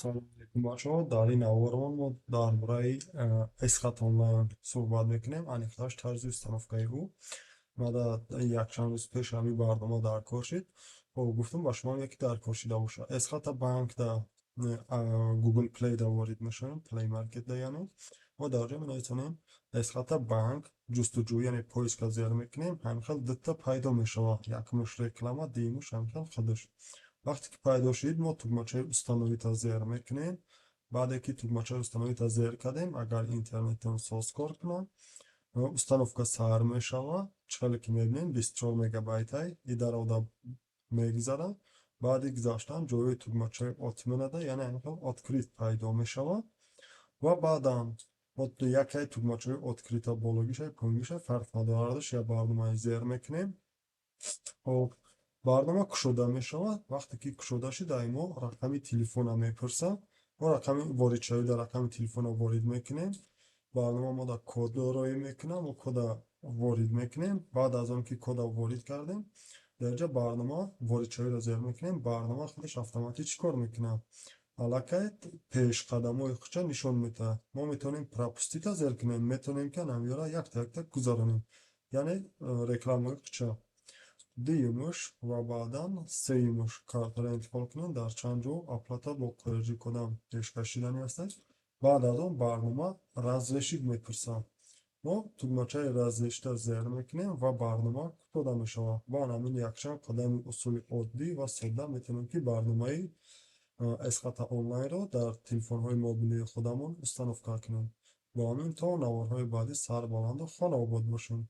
Салом алейкум бачаҳо, дар ин авварон мо дар бораи Esxat онлайн суҳбат мекунем, аниқташ тарзи установкаи ӯ. Мада якчанд рӯз пеш ҳамин барнома дар кор шид. Гуфтам ба шумо яке дар кор шуда бошад. Esxata банк да Google Play да ворид мешавем, Play Market да яъне. Мо дар ҷо менависонем Esxata банк ҷустуҷӯ, яъне поиска зер мекунем, ҳамин дидта пайдо мешавад. Якмуш реклама, дуюмуш ҳамин худаш. Вақте ки пайдо шид, мо тугмачаи установита зер мекунем. Баъде ки тугмачаи установита зер кардем, агар интернетон соз кор кунад, установка сар мешавад. Чихеле ки мебинем 24 мегабайтай идарода мегзарад. Баъди гузаштан ҷои тугмачаи от менада, яъне открит пайдо мешавад. Ва баъдан яке тугмачаи открита бологиша пойингиша фарқ надорад, я барномаи зер мекунем. Барнома кушода мешавад. Вақте ки кушода шид, мо рақами телефона мепурсад. Мо рақами воридшавида рақами телефона ворид мекунем. Барнома мода коддороӣ мекунад, мо кода ворид мекунем. Баъд аз он ки кода ворид кардем, дар ҷа барнома воридшавиро зер мекунем. Барнома худаш автоматик чӣ кор мекунад? Аллакай пешқадамҳои худша нишон медиҳад. Мо метавонем пропустита зер кунем, метавонем ки намёра якта гузаронем, яъне рекламаҳои худша. Дуюмуш ва баъдан сеюмуш картаро интихоб кунем. Дар чанд ҷо оплата бо хориҷи кодам пешкаш шудани ҳастад. Баъд аз он барнома разрешид мепурсад. Мо тугмачаи разрешида зер мекунем ва барнома кушода мешавад. Бо ҳамин якчанд қадами усули оддӣ ва содда метавонем ки барномаи Esxata онлайнро дар телефонҳои мобилии худамон установка кунем. Бо ҳамин то наворҳои баъдӣ сарбаланду хонобод бошем.